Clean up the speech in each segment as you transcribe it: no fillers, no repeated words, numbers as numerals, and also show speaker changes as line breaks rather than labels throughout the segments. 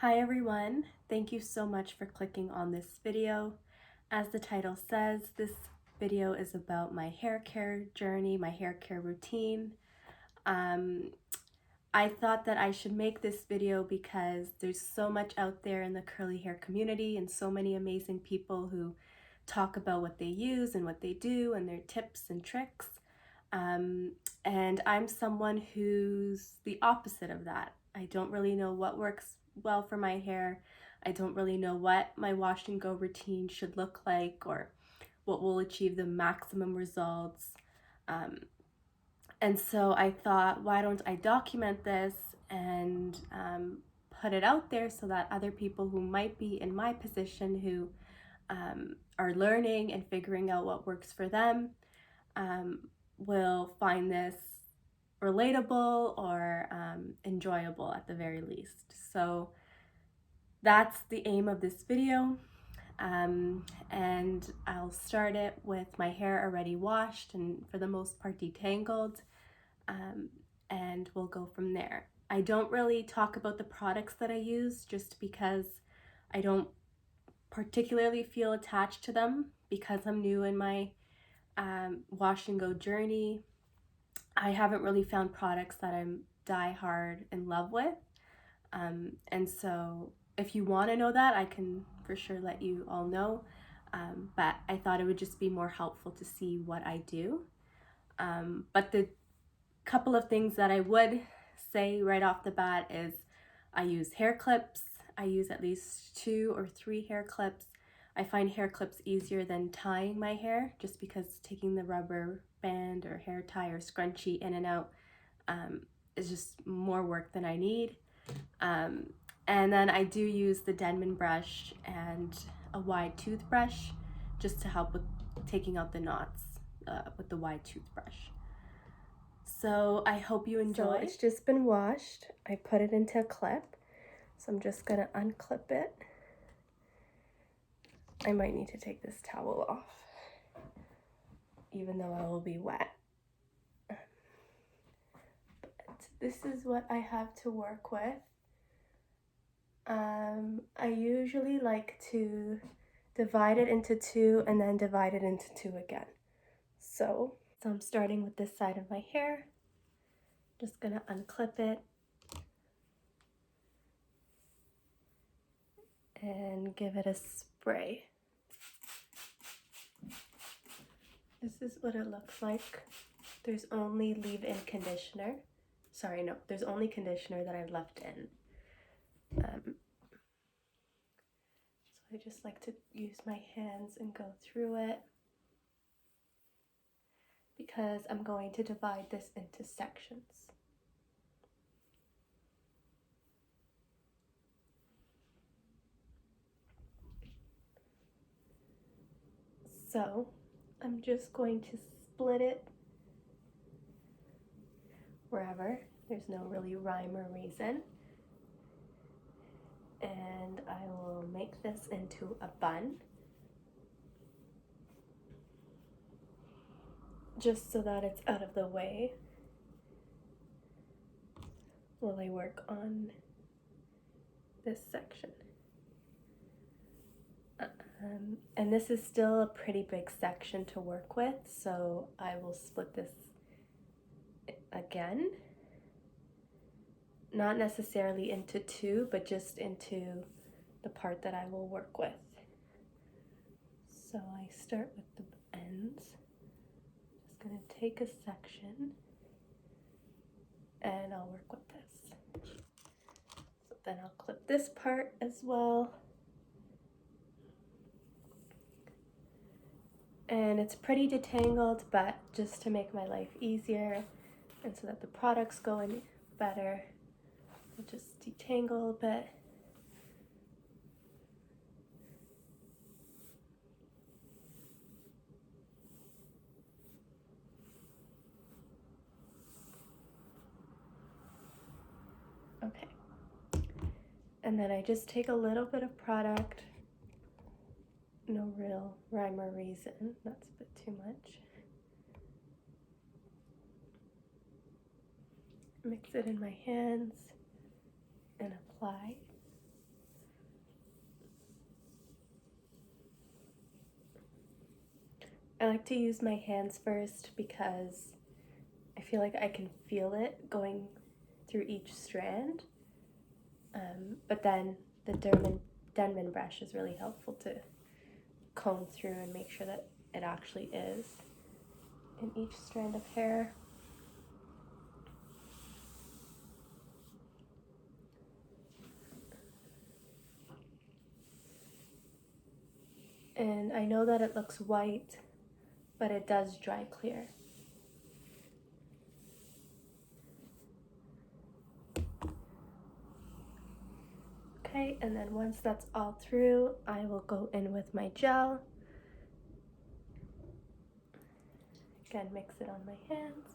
Hi everyone, thank you so much for clicking on this video. As the title says, this video is about my hair care journey, my hair care routine. I thought that I should make this video because there's so much out there in the curly hair community and so many amazing people who talk about what they use and what they do and their tips and tricks. And I'm someone who's the opposite of that. I don't really know what works well for my hair. I don't really know what my wash and go routine should look like or what will achieve the maximum results. And so I thought, why don't I document this and put it out there so that other people who might be in my position who are learning and figuring out what works for them will find this relatable or enjoyable at the very least. So that's the aim of this video. And I'll start it with my hair already washed and for the most part detangled, and we'll go from there. I don't really talk about the products that I use just because I don't particularly feel attached to them because I'm new in my wash and go journey. I haven't really found products that I'm die hard in love with. And so if you want to know that, I can for sure let you all know. But I thought it would just be more helpful to see what I do. But the couple of things that I would say right off the bat is I use hair clips. I use at least 2 or 3 hair clips. I find hair clips easier than tying my hair just because taking the rubber band or hair tie or scrunchie in and out is just more work than I need. And then I do use the Denman brush and a wide toothbrush just to help with taking out the knots with the wide toothbrush. So I hope you enjoy. So it's just been washed. I put it into a clip. So I'm just gonna unclip it. I might need to take this towel off, even though I will be wet. But this is what I have to work with. I usually like to divide it into 2 and then divide it into 2 again. So I'm starting with this side of my hair. Just gonna unclip it and give it a spray. This is what it looks like. There's only leave-in conditioner. Sorry, no, there's only conditioner that I've left in. So I just like to use my hands and go through it because I'm going to divide this into sections. So I'm just going to split it wherever. There's no really rhyme or reason. And I will make this into a bun, just so that it's out of the way while I work on this section. And this is still a pretty big section to work with, so I will split this again. Not necessarily into 2, but just into the part that I will work with. So I start with the ends. Just gonna take a section and I'll work with this. So then I'll clip this part as well. And it's pretty detangled, but just to make my life easier and so that the products go in better, I'll just detangle a bit. Okay. And then I just take a little bit of product. No real rhyme or reason, that's a bit too much. Mix it in my hands and apply. I like to use my hands first because I feel like I can feel it going through each strand. But then the Denman brush is really helpful to comb through and make sure that it actually is in each strand of hair. And I know that it looks white, but it does dry clear. Okay, and then once that's all through, I will go in with my gel. Again, mix it on my hands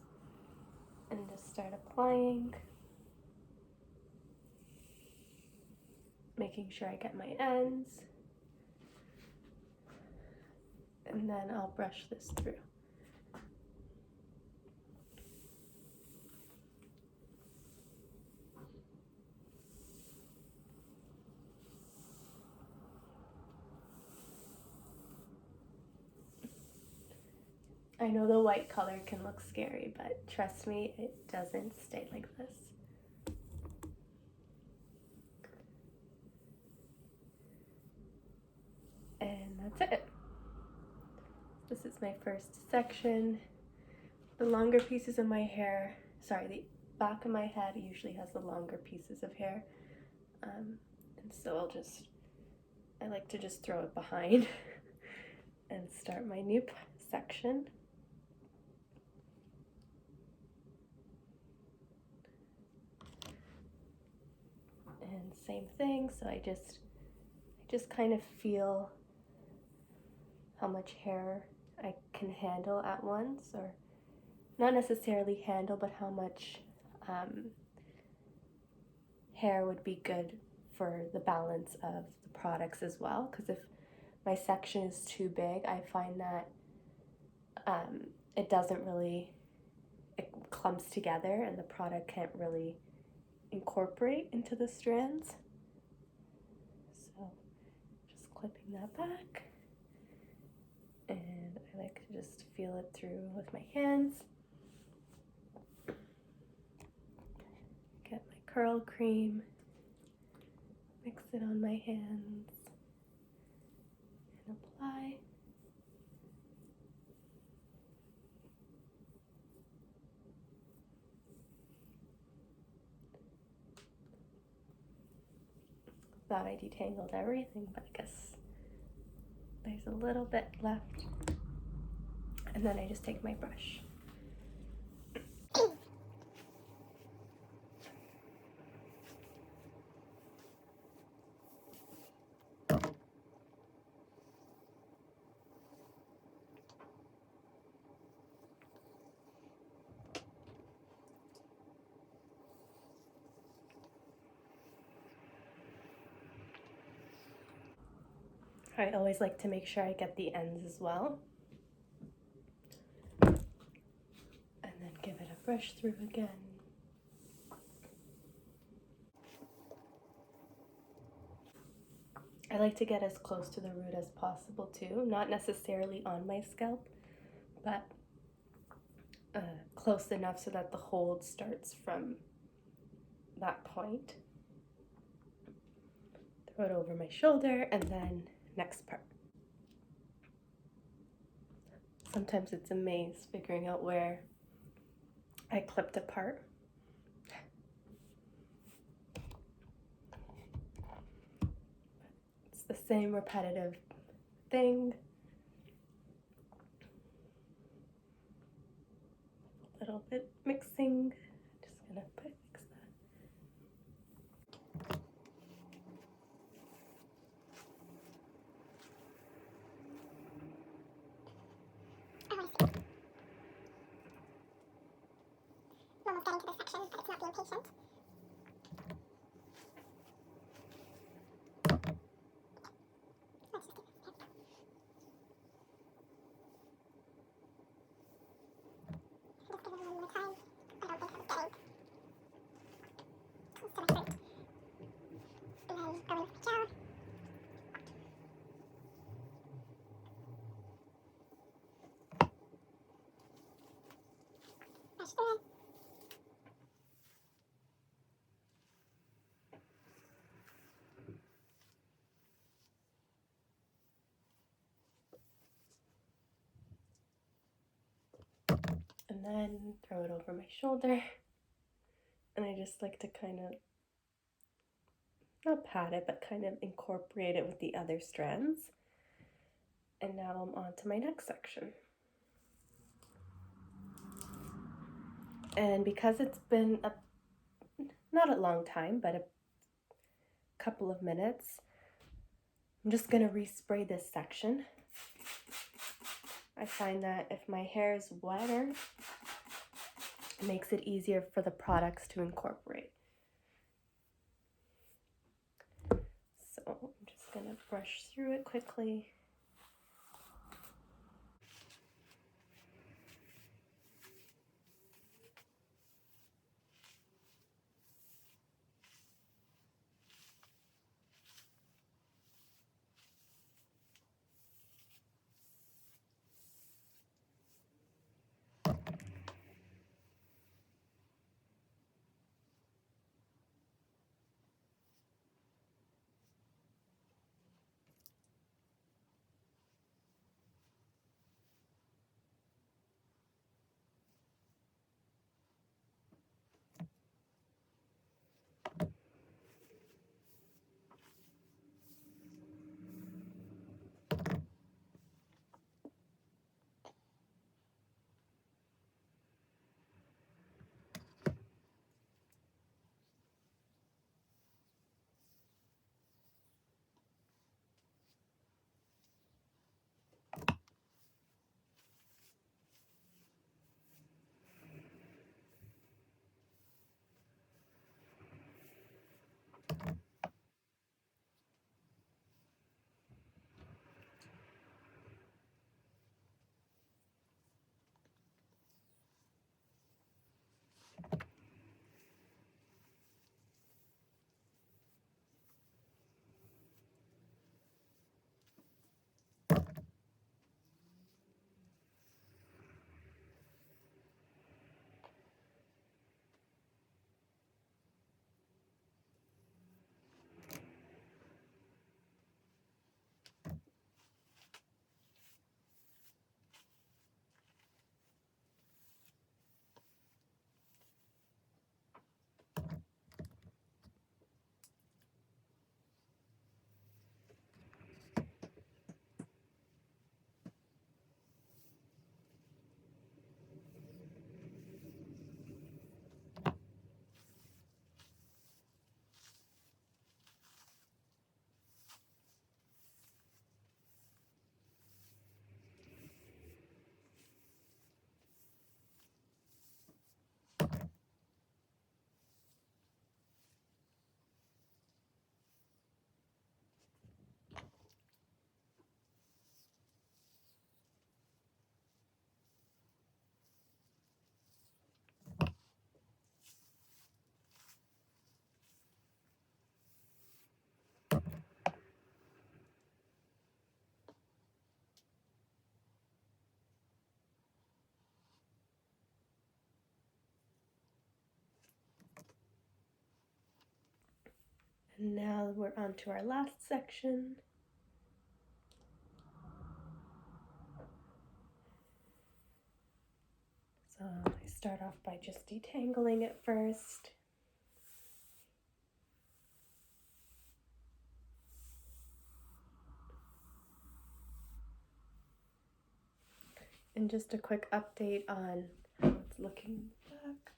and just start applying. Making sure I get my ends. And then I'll brush this through. I know the white color can look scary, but trust me, it doesn't stay like this. And that's it. This is my first section. The longer pieces of my hair, sorry, the back of my head usually has the longer pieces of hair. And so I like to just throw it behind and start my new section. And same thing, so I just kind of feel how much hair I can handle at once, or not necessarily handle, but how much hair would be good for the balance of the products as well. Because if my section is too big, I find that it clumps together and the product can't really incorporate into the strands. So just clipping that back, and I like to just feel it through with my hands. Get my curl cream, mix it on my hands, and apply. Thought I detangled everything, but I guess there's a little bit left. And then I just take my brush. I always like to make sure I get the ends as well. And then give it a brush through again. I like to get as close to the root as possible too, not necessarily on my scalp, but close enough so that the hold starts from that point. Throw it over my shoulder, and then next part. Sometimes it's a maze figuring out where I clipped a part. It's the same repetitive thing. A little bit mixing. Just gonna mix that.
Almost getting to this section, but it's not being patient. Let's just do this. Just give it a little more time. I don't think I was getting close to my root. And then go in with my gel.
and then throw it over my shoulder. And I just like to kind of, not pat it, but kind of incorporate it with the other strands. And now I'm on to my next section. And because it's been not a long time, but a couple of minutes, I'm just going to respray this section. I find that if my hair is wetter, it makes it easier for the products to incorporate. So I'm just going to brush through it quickly. And now we're on to our last section. So I start off by just detangling it first. And just a quick update on how it's looking back.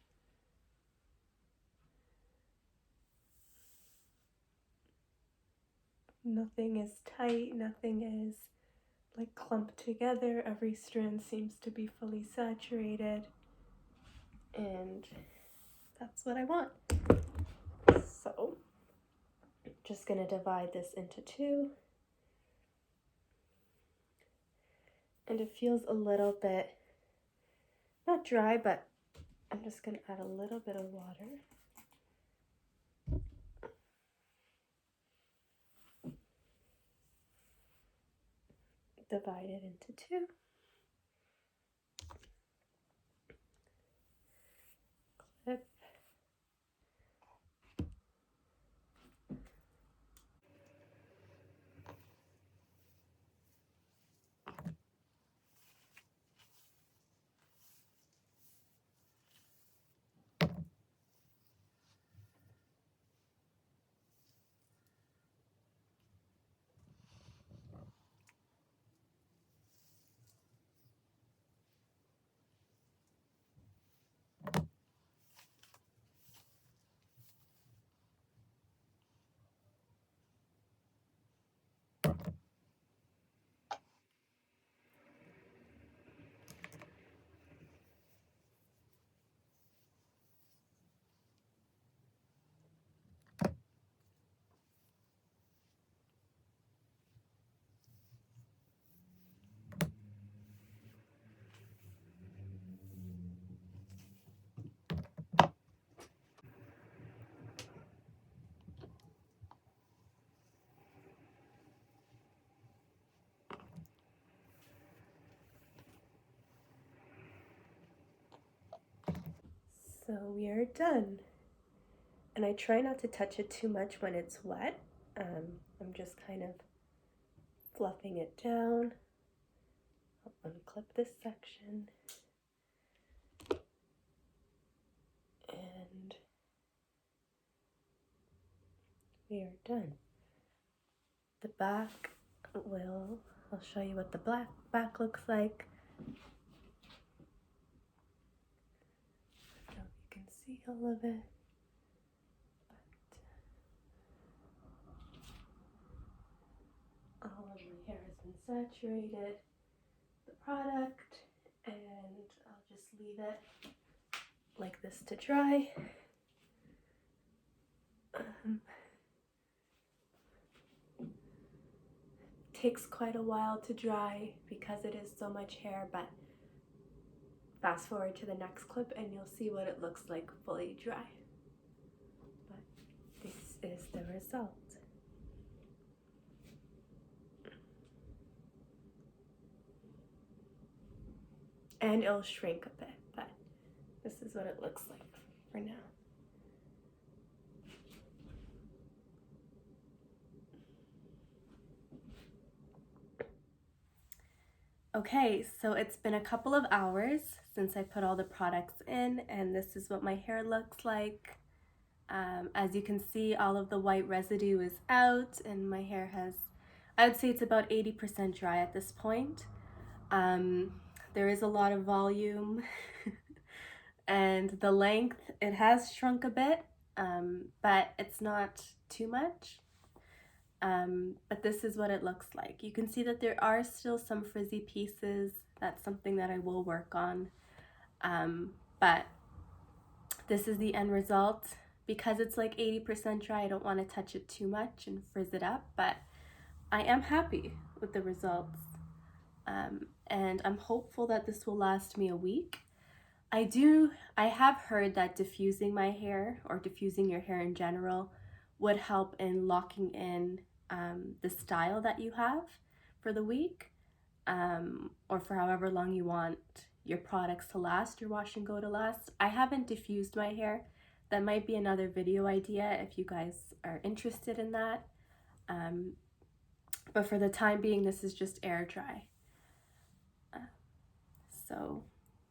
Nothing is tight, nothing is like clumped together. Every strand seems to be fully saturated. And that's what I want. So, just gonna divide this into two. And it feels a little bit, not dry, but I'm just gonna add a little bit of water. Divide it into two. Clip. So we are done. And I try not to touch it too much when it's wet. I'm just kind of fluffing it down. I'll unclip this section. And we are done. The back I'll show you what the back looks like. I don't know if you can see all of it. All of my hair has been saturated with the product, and I'll just leave it like this to dry. Takes quite a while to dry because it is so much hair, but fast forward to the next clip and you'll see what it looks like fully dry. But this is the result. And it'll shrink a bit, but this is what it looks like for now. Okay, so it's been a couple of hours since I put all the products in, and this is what my hair looks like. As you can see, all of the white residue is out, and my hair has, I would say it's about 80% dry at this point. There is a lot of volume, and the length, it has shrunk a bit, but it's not too much. But this is what it looks like. You can see that there are still some frizzy pieces. That's something that I will work on. But this is the end result. Because it's like 80% dry, I don't want to touch it too much and frizz it up, but I am happy with the results. And I'm hopeful that this will last me a week. I have heard that diffusing my hair, or diffusing your hair in general, would help in locking in the style that you have for the week, or for however long you want your products to last, your wash and go to last. I haven't diffused my hair. That might be another video idea if you guys are interested in that. But for the time being, this is just air dry. So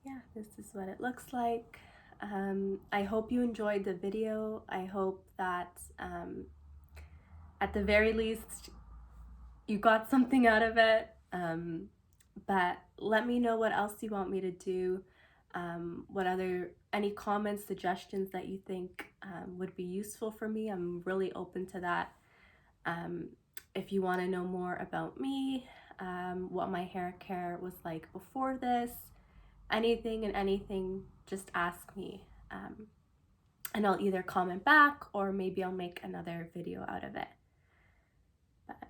yeah, this is what it looks like. I hope you enjoyed the video. I hope that at the very least you got something out of it. But let me know what else you want me to do. Any comments, suggestions that you think would be useful for me. I'm really open to that. If you want to know more about me, what my hair care was like before this, anything, just ask me. And I'll either comment back or maybe I'll make another video out of it. But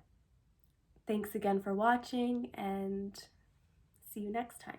thanks again for watching, and see you next time.